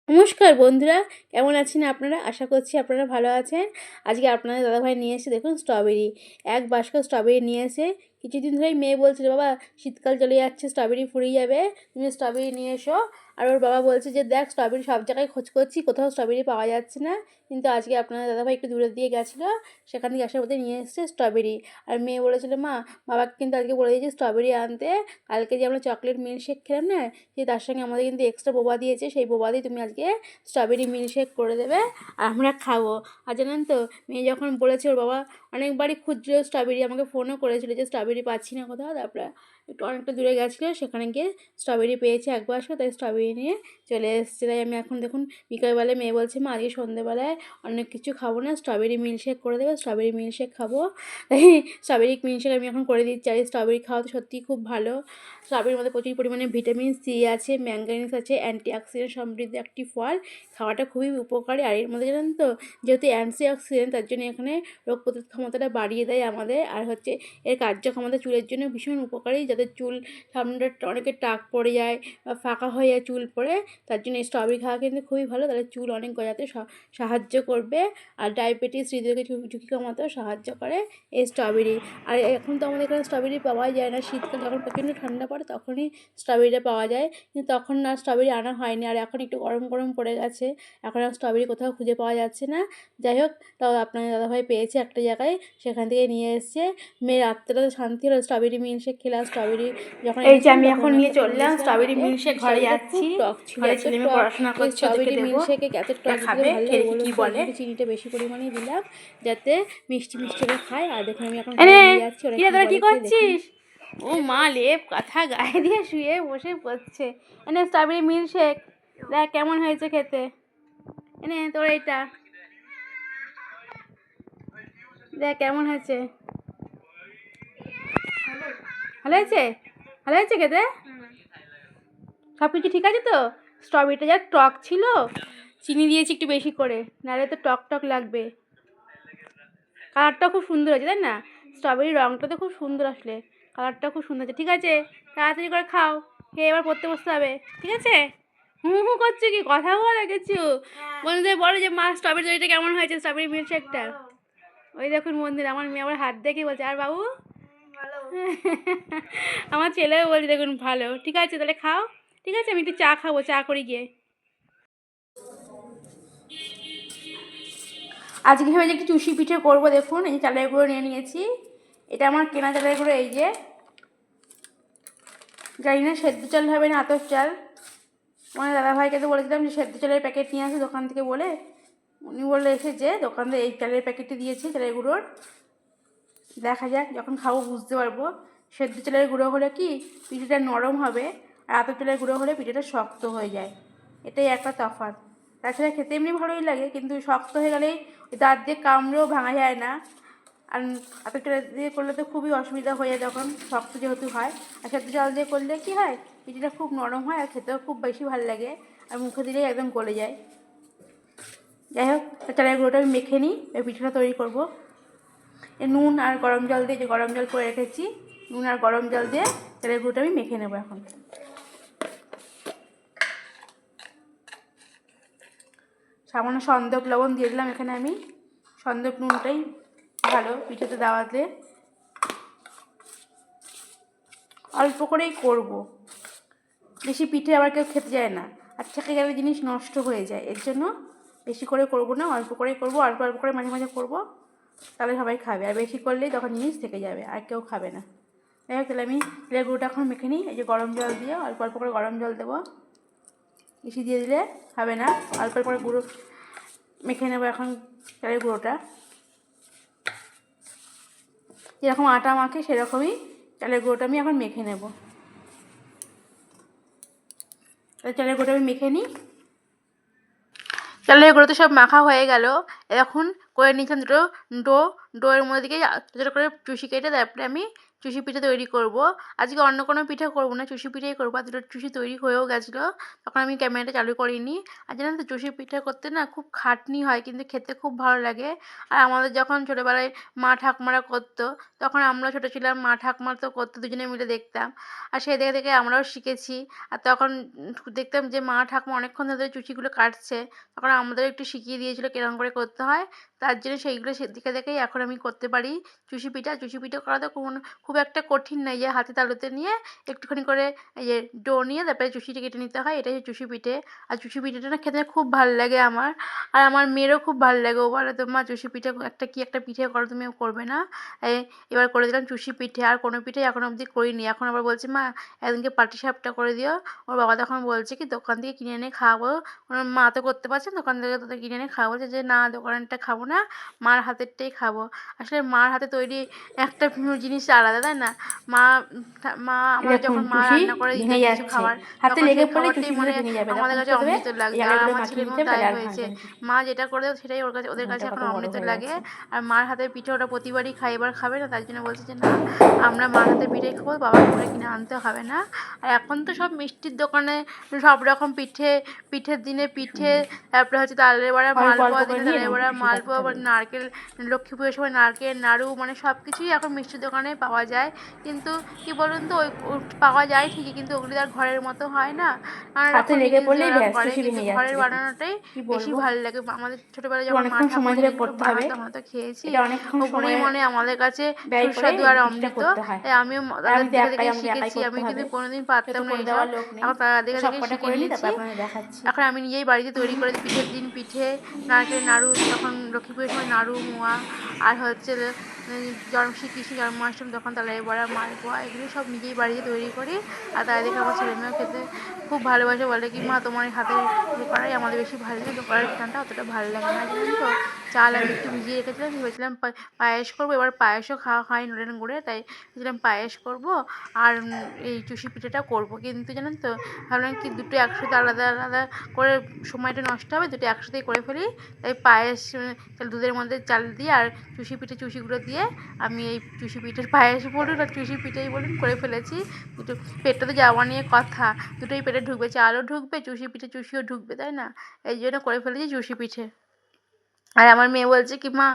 নমস্কার বন্ধুরা, কেমন আছেন আপনারা? আশা করছি আপনারা ভালো আছেন। আজকে আপনাদের দাদাভাই নিয়ে এসেছে দেখুন স্ট্রবেরি। এক বাস্ক স্ট্রবেরি নিয়ে এসে কিছুদিন ধরেই মেয়ে বলছিল, বাবা শীতকাল চলে যাচ্ছে, স্ট্রবেরি ফুরিয়ে যাবে, তুমি স্ট্রবেরি নিয়ে এসো। আর ওর বাবা বলছে যে দেখ স্ট্রবেরি সব জায়গায় খোঁজ করছি, কোথাও স্ট্রবেরি পাওয়া যাচ্ছে না। কিন্তু আজকে আপনাদের দাদাভাই একটু দূরের দিয়ে গেছিলো, সেখান থেকে আসার মধ্যে নিয়ে এসেছে স্ট্রবেরি। আর মেয়ে বলেছিল, মা বাবাকে কিন্তু আজকে বলে দিয়েছে স্ট্রবেরি আনতে। কালকে যে আমরা চকলেট মিল্কশেক খেলাম না, সেই তার সঙ্গে আমাদের কিন্তু এক্সট্রা বোবা দিয়েছে, সেই বোবা দিয়ে তুমি আজকে স্ট্রবেরি মিল্কশেক করে দেবে আর আমরা খাবো। আর জানেন তো, মেয়ে যখন বলেছে ওর বাবা অনেকবারই খুঁজছিল স্ট্রবেরি, আমাকে ফোনও করেছিল যে স্ট্রবেরি পাচ্ছি না কোথাও। তারপরে একটু অনেকটা দূরে গেছিলো, সেখানে গিয়ে স্ট্রবেরি পেয়েছে এক বাক্স, তাই স্ট্রবেরি নিয়ে চলে এসেছে। তাই আমি এখন দেখুন বিকালবেলায় মেয়ে বলছে, মা আজকে সন্ধ্যেবেলায় অনেক কিছু খাবো না, স্ট্রবেরি মিল্কশেক করে দেবে, স্ট্রবেরি মিল্কশেক খাবো। তাই স্ট্রবেরি মিল্কশেক আমি এখন করে দিচ্ছি। আর স্ট্রবেরি খাওয়া তো সত্যিই খুব ভালো। স্ট্রবেরির মধ্যে প্রচুর পরিমাণে ভিটামিন সি আছে, ম্যাঙ্গানিজ আছে, অ্যান্টিঅক্সিডেন্ট সমৃদ্ধ একটি ফল। খাওয়াটা খুবই উপকারী। আর এর মধ্যে জানেন তো, যেহেতু অ্যান্টিঅক্সিডেন্ট, তার জন্য এখানে রোগ প্রতিরোধ ক্ষমতাটা বাড়িয়ে দেয় আমাদের। আর হচ্ছে এর কার্যক্ষমতা চুলের জন্য ভীষণ উপকারী, যাদের চুল সামনেটা অনেকের টাক পড়ে যায় বা ফাঁকা হয়ে যায় চুল পড়ে, তার জন্য এই স্ট্রবেরি খাওয়া কিন্তু খুবই ভালো, তাহলে চুল অনেক গজাতে সাহায্য করবে। আর ডায়াবেটিস, হৃদরোগের ঝুঁকি কমাতেও সাহায্য করে এই স্ট্রবেরি। আর এখন তো আমাদের এখানে স্ট্রবেরি পাওয়াই যায় না, শীতকাল যখন প্রচণ্ড ঠান্ডা পড়ে তখনই স্ট্রবেরিটা পাওয়া যায়, কিন্তু তখন আর স্ট্রবেরি আনা হয়নি। আর এখন একটু গরম গরম পড়ে গেছে, এখন আর স্ট্রবেরি কোথাও খুঁজে পাওয়া যাচ্ছে না। যাই হোক, তাও আপনাদের দাদাভাই পেয়েছে একটা জায়গায়, সেখান থেকে নিয়ে এসছে। মেয়ের রাত্রেটা শান্তি হলো, স্ট্রবেরি মিল্কশেক খেলাম। স্ট্রবেরি যখন এই যে এনেছিলাম আমি তখন এখন আমি নিয়ে একটা চললাম দিয়েছিলাম স্ট্রবেরি হাতে। মিল্কশেক, ঘরে স্ট্রবেরিটা খুব যাচ্ছি। টক ছিল, ঘরে এত ছেলে মেয়ে টক। পড়াশোনা এই করছে, ওদেরকে স্ট্রবেরি দেবো, মিল্কশেকে এত ওরা টক দিতে খাবে, ভালো খেয়ে লাগে, দেখি বলে কি আমি বলে। একটু চিনিটা বেশি পরিমাণেই দিলাম, যাতে মিষ্টি মিষ্টি করে খায়। আর দেখুন আমি এখন ঘরে এনে দিয়ে যাচ্ছি, ওরা কিরে কী তোরা কি বলে খেয়ে দেখুন। করছিস? ও মা, লেপ কাঁথা গায়ে দিয়ে শুয়ে বসে পড়ছে। এনে স্ট্রবেরি মিল্কশেক, দেখ কেমন হয়েছে খেতে। এনে তোর এইটা দেখ কেমন হয়েছে। ভালো হয়েছে? ভালো হয়েছে খেতে? সব কিছু ঠিক আছে তো? স্ট্রবেরিটা যা টক ছিল, চিনি দিয়েছি একটু বেশি করে, নাহলে তো টক টক লাগবে। কালারটা খুব সুন্দর আছে, তাই না? স্ট্রবেরির রঙটা তো খুব সুন্দর, আসলে কালারটা খুব সুন্দর আছে। ঠিক আছে, তাড়াতাড়ি করে খাও, খেয়ে এবার পড়তে বসতে হবে, ঠিক আছে? হুম হুম করছো কি, কথা বলো কিছু। বন্ধুদের বলো যে মা স্ট্রবেরি দইটা কেমন হয়েছে, স্ট্রবেরি মিল্কশেকটা। ওই দেখুন বন্ধুরা, আমার মেয়ে আমার হাত দেখে বলছে, আর বাবু আমার ছেলেও বলছে দেখুন ভালো। ঠিক আছে তাহলে খাও, ঠিক আছে, আমি একটু চা খাবো, চা করি গিয়ে। আজকে ভেবেছি একটু চুষি পিঠে করবো। দেখুন এই চালের গুঁড়ো নিয়ে নিয়েছি, এটা আমার কেনা চালের গুঁড়ো। এই যে, জানি না সেদ্ধ চাল হবে না আতপ চাল। মানে দাদাভাইকে তো বলেছিলাম যে সেদ্ধ চালের প্যাকেট নিয়ে আসে দোকান থেকে বলে, উনি বলে এসেছে দোকানদার এই চালের প্যাকেটটি দিয়েছে চালের গুঁড়োর। দেখা যাক, যখন খাবো বুঝতে পারবো। সেদ্ধ চালের গুঁড়ো হলে কি পিঠেটা নরম হবে, আর আতপ চালের গুঁড়ো হলে পিঠেটা শক্ত হয়ে যায়, এটাই একটা তফাৎ। তাছাড়া খেতে এমনি ভালোই লাগে, কিন্তু শক্ত হয়ে গেলেই দাঁত দিয়ে কামড়েও ভাঙা যায় না। আর আতপ চাল দিয়ে করলে তো খুবই অসুবিধা হয়ে যায়, তখন শক্ত যেহেতু হয়। আর সেদ্ধ চাল দিয়ে করলে কি হয়, পিঠেটা খুব নরম হয় আর খেতেও খুব বেশি ভালো লাগে, আর মুখে দিলেই একদম গলে যায়। যাই হোক, চালের গুঁড়োটা আমি মেখে নিই, এই পিঠেটা তৈরি করবো। নুন আর গরম জল দিয়ে, যে গরম জল করে রেখেছি, নুন আর গরম জল দিয়ে চালের গুঁড়োটা আমি মেখে নেবো। এখন সামান্য সন্দক লবণ দিয়ে দিলাম এখানে আমি। সন্দক নুনটাই ভালো পিঠেতে দেওয়াতে। অল্প করেই করব, বেশি পিঠে আবার কেউ খেতে যায় না, আর থেকে গেলে জিনিস নষ্ট হয়ে যায়, এর জন্য বেশি করে করব না, অল্প করেই করব, অল্প অল্প করে মাঝে মাঝে করব, তাহলে সবাই খাবে। আর বেশি করলেই তখন জিনিস থেকে যাবে আর কেউ খাবে না। যাই হোক, তাহলে আমি চালের গুঁড়োটা এখন মেখে নিই। এই যে গরম জল দিয়ে অল্প অল্প করে গরম জল দেবো, বেশি দিয়ে দিলে হবে না, অল্প অল্প করে গুঁড়ো মেখে নেবো এখন চালের গুঁড়োটা। যেরকম আটা মাখে সেরকমই চালের গুঁড়োটা আমি এখন মেখে নেব। চালের গুঁড়োটা আমি মেখে নিই। চালের গুঁড়ো তো সব মাখা হয়ে গেল। এখন করে নিয়েছিলাম দুটো ডোয়ের মধ্যে দিকে ছোটো ছোটো করে চুষি কেটে, তারপরে আমি চুষি পিঠে তৈরি করব। আজকে অন্য কোনো পিঠা করব না, চুষি পিঠাই করব। আর দুটো চুষি তৈরি হয়েও গেছিলো, তখন আমি ক্যামেরাটা চালু করিনি। আর জানেন তো চুষি পিঠা করতে না খুব খাটনি হয়, কিন্তু খেতে খুব ভালো লাগে। আর আমাদের যখন ছোটোবেলায় মা ঠাকুমারা করতো, তখন আমরা ছোটো ছিলাম, মা ঠাকুমা তো করতো, দুজনে মিলে দেখতাম। আর সেই দেখে দেখে আমরাও শিখেছি। আর তখন দেখতাম যে মা ঠাকুমা অনেকক্ষণ ধরে চুচিগুলো কাটছে, তখন আমাদের একটু শিখিয়ে দিয়েছিলো কিরকম করে করতে হয়। তার জন্য সেইগুলো দেখে দেখেই এখন আমি করতে পারি চুষি পিঠা। চুষি পিঠা করা তো খুব একটা কঠিন নয়, যে হাতে তালুতে নিয়ে একটুখানি করে এই যে ডো নিয়ে তারপরে চুষিটা কেটে নিতে হয়, এটাই হচ্ছে চুষি পিঠে। আর চুষি পিঠেটা না খেতে খুব ভালো লাগে আমার, আর আমার মেয়েরও খুব ভালো লাগে। ও বলে তো মা চুষি পিঠে একটা পিঠে করো, তুমি করবে না? এবার করে দিলাম চুষি পিঠে। আর কোনো পিঠে এখন অবধি করিনি। এখন আবার বলছে মা একদিনকে পাটিসাপটা করে দিও। ওর বাবা তখন বলছে কি দোকান থেকে কিনে এনে খাওয়াবো। ওর মা তো করতে পারছে না, দোকান থেকে তোদের কিনে এনে খাওয়াবো। বলছে যে না, দোকানেরটা খাবো না, মার হাতেরটাই খাবো। আসলে মার হাতে তৈরি একটা জিনিস আলাদা, তাই না? মা মা আমরা দেখুন যখন মা চুষি রান্না করে দিত ভেঙে কিছু যাচ্ছে, খাবার, হাতে তখন লেগে সেই পড়লে খাবারটাই চুষিগুলো মানে ভেঙে যাবে, তখন আমাদের কী কাছে করতে হবে? অমৃত এই লাগতো। আর আগাগুলো আমার মাখিয়ে ছেলের দিতে মেয়েও হবে, তাই তাহলে আর হয়েছে। ভাঙবে না। মা যেটা করে দেয় সেটাই ওদের কাছে ঘন্টা এখন কত বড় অমৃত হয়ে লাগে। যাচ্ছে। আর মার হাতের পিঠে ওটা প্রতিবারই খাই, এবার খাবে না, তার জন্য বলছে যে না, আমরা মার হাতের পিঠেই খাবো, বাবার করে কিনে আনতে হবে না। আর এখন তো সব মিষ্টির দোকানে সব রকম পিঠে, পিঠের দিনে পিঠে, তারপরে হচ্ছে তালের বড়া, অল্প অল্প মালপোয়ার করে দিনে নিয়ে তালের এরকম বড়া, চুষি কাটতে মালপোয়া বা হবে। নারকেল, লক্ষ্মী পুজোর সময় নারকেল নাড়ু, মানে সব কিছুই এখন মিষ্টির দোকানে পাওয়া যায়। কিন্তু কি বলুন তো, ওই পাওয়া যায় ঠিকই, কিন্তু ওগুলি আর ঘরের মতো হয় না। নানা হাতে রকম লেগে জিনিস দিয়ে পড়লেই ওরা ব্যাস করে, চুষি কিন্তু ভেঙে যাচ্ছে, ঘরের দেখুন বানানোটাই কি বেশি বলবো। ভালো লাগে। আমাদের ছোটোবেলায় একটু যখন মা অনেকক্ষণ ঠাকুমা সময় ধরে জিনিসগুলো করতে হবে, বানাতো, আমরা তো খেয়েছি, এটা অনেকক্ষণ ওগুলোই সময় মানে আমাদের কাছে ব্যয় করে সুস্বাদু এই আর পিঠেটা অমৃত। করতে হয়। তাই আমিও আর তাদের আমি তো দেখে একাই, দেখেই আমাকে একাই শিখেছি। করতে আমি হবে, কিন্তু কোনোদিন সেহেতু পারতাম না করে এসব, দেওয়ার লোক নেই। এখন তারা তো দেখে দেখে সবকটা শিখে করে নিই, নিয়েছি। তারপর আপনাদের দেখাচ্ছি। এখন আমি নিজেই বাড়িতে তৈরি করে দিই। পিঠের দিন পিঠে, নারকেলের নাড়ু, তখন লক্ষ্মী পুজোর সময় নাড়ু, মোয়া, আর হচ্ছে শ্রীকৃষ্ণ জন্মাষ্টমী তখন তালের বড়া, মালপোয়া, এগুলি সব নিজেই বাড়িতে তৈরি করি। আর তাই দেখে আমার ছেলেমেয়েও খেতে খুব ভালোবাসে, বলে কি মা তোমার এই হাতের করাই আমাদের বেশি ভালো লাগে, দোকানের রান্নাটা অতটা ভালো লাগে না। জানেন তো, চাল আমি একটু ভিজিয়ে রেখেছিলাম, ভেবেছিলাম পায়েস করবো। এবার পায়েসও খাওয়া হয় নলেন গুড়ে, তাই ভেবেছিলাম পায়েস করবো আর এই চুষি পিঠেটা করবো। কিন্তু জানেন তো, ভাবলাম কি দুটো একসাথে আলাদা আলাদা করে সময়টা নষ্ট হবে, দুটো একসাথেই করে ফেলি। তাই পায়েস দুধের মধ্যে চাল দিয়ে আর চুষিগুলো দিয়ে আমি এই চুষি পিঠের পায়েস বলুন আর চুষি পিঠেই বলুন করে ফেলেছি। দুটো পেটটা তো যাওয়া নিয়ে কথা, দুটোই পেটে ঢুকবে, চালও ঢুকবে, চুষি পিঠে চুষিও ঢুকবে, তাই না? এই জন্য করে ফেলেছি চুষি পিঠে। আর আমার মেয়ে বলছে কি মা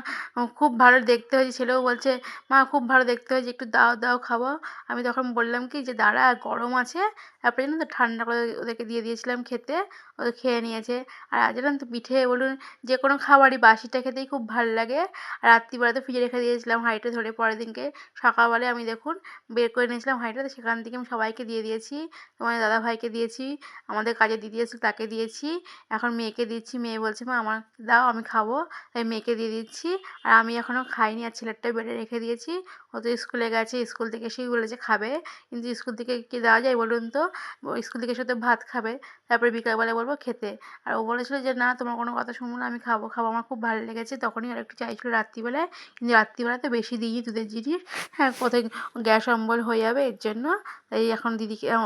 খুব ভালো দেখতে হয়েছে, ছেলেও বলছে মা খুব ভালো দেখতে হয়েছে, একটু দাও দাও খাবো। আমি তখন বললাম কি যে দাঁড়া, গরম আছে। তারপরে জানেন তো ঠান্ডা করে ওদেরকে দিয়ে দিয়েছিলাম খেতে, ওদের খেয়ে নিয়েছে। আর আজ জানেন তো পিঠে বলুন, যে কোনো খাবারই বাসিটা খেতেই খুব ভালো লাগে। আর রাত্রিবেলা তো ফ্রিজে রেখে দিয়েছিলাম হাঁড়িটা ধরে, পরের দিনকে সকালবেলায় আমি দেখুন বের করে নিয়েছিলাম হাঁড়িটা, তো সেখান থেকে আমি সবাইকে দিয়ে দিয়েছি। তোমার দাদাভাইকে দিয়েছি, আমাদের কাজে দিদি এসেছিল তাকে দিয়েছি, এখন মেয়েকে দিচ্ছি। মেয়ে বলছে মা আমার দাও, আমি খাবো। তাই মেয়েকে দিয়ে দিচ্ছি। আর আমি এখনও খাইনি, আর ছেলেরটা বেড়ে রেখে দিয়েছি। ও তো স্কুলে গেছে, স্কুল থেকে এসেই বলেছে খাবে, কিন্তু স্কুল থেকে কি দেওয়া যায় বলুন তো? ও স্কুল থেকে এসে তো ভাত খাবে, তারপরে বিকালবেলা বলবো খেতে। আর ও বলেছিল যে না, তোমার কোনো কথা শুনবো না, আমি খাবো খাবো, আমার খুব ভালো লেগেছে। তখনই আর একটু চাইছিল রাত্রিবেলায়, কিন্তু রাত্রিবেলাতে বেশি দিই দুধের জিনিস, হ্যাঁ কোথায় গ্যাস অম্বল হয়ে যাবে, এর জন্য। তাই এখন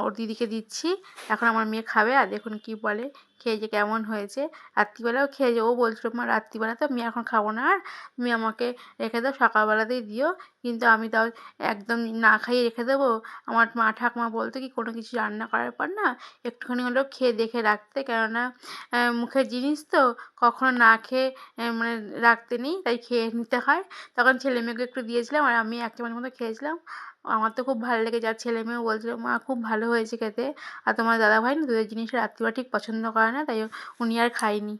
ওর দিদিকে দিচ্ছি। এখন আমার মেয়ে খাবে, আর দেখুন কি বলে, খেয়েছে কেমন হয়েছে। রাত্রিবেলাও খেয়েছে, ও বলছিল মা রাত্রিবেলা তো আমি এখন খাবো না, আর তুমি আমাকে রেখে দাও, সকালবেলাতেই দিও। কিন্তু আমি তাও একদম না খাইয়ে রেখে দেবো? আমার মা ঠাকুমা বলতো কি কোনো কিছু রান্না করার পর না একটুখানি হলেও খেয়ে দেখে রাখতে, কেননা মুখের জিনিস তো কখনো না খেয়ে মানে রাখতে নেই, তাই খেয়ে নিতে হয়। তখন ছেলে মেয়েকে একটু দিয়েছিলাম, আর আমি এক চামচ মতো খেয়েছিলাম। আমার তো খুব ভালো লেগেছে, আর ছেলে মেয়েও বলছিল মা খুব ভালো হয়েছে খেতে। আর তোমার দাদাভাই না দুধের জিনিস রাত্রিবেলা ঠিক পছন্দ করে না, তাই উনি আর খায়নি।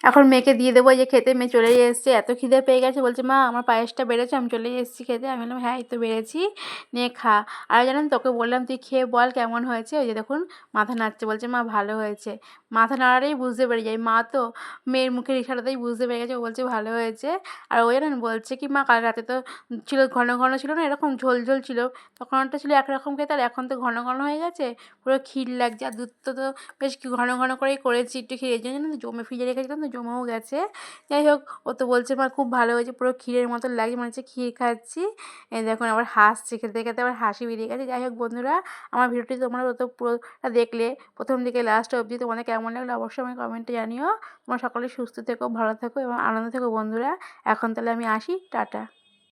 এখন মেয়েকে দিয়ে দেবো, এই যে খেতে। মেয়ে চলেই এসেছে, এত খিদে পেয়ে গেছে, বলছে মা আমার পায়েসটা বেড়েছে, আমি চলেই এসেছি খেতে। আমি বললাম হ্যাঁ এই তো বেড়েছি, নিয়ে খা। আর জানেন তোকে বললাম তুই খেয়ে বল কেমন হয়েছে। ওই যে দেখুন মাথা নাড়ছে, বলছে মা ভালো হয়েছে। মাথা নাড়ালেই বুঝতে পেরে যায়, মা তো মেয়ের মুখের ইশারাতেই বুঝতে পেরে গেছে, ও বলছে ভালো হয়েছে। আর ও জানেন বলছে কি মা কাল রাতে তো ছিল ঘন ঘন ছিল না, এরকম ঝোল ঝোল ছিল, তখন ওটা ছিল একরকম খেতে, আর এখন তো ঘন ঘন হয়ে গেছে, পুরো ক্ষীর লাগছে। আর দুধ তো বেশ ঘন ঘন করেই করেছি একটু ক্ষীরের জন্য, জানেন তো জমে ফ্রিজে রেখেছিলাম তো জমেও গেছে। যাই হোক, ও তো বলছে মা খুব ভালো হয়েছে, পুরো ক্ষীরের মতো লাগছে, মনে হচ্ছে ক্ষীর খাচ্ছি। এই দেখুন আবার হাসছে, খেতে খেতে আবার হাসি বেরিয়ে গেছে। যাই হোক বন্ধুরা, আমার ভিডিওটি তোমরা তো পুরোটা দেখলে, প্রথম থেকে লাস্ট অবধি, তোমাদের কেমন লাগলো অবশ্যই আমি কমেন্টে জানিও। তোমরা সকলে সুস্থ থেকো, ভালো থেকো এবং আনন্দ থেকো বন্ধুরা। এখন তাহলে আমি আসি, টাটা।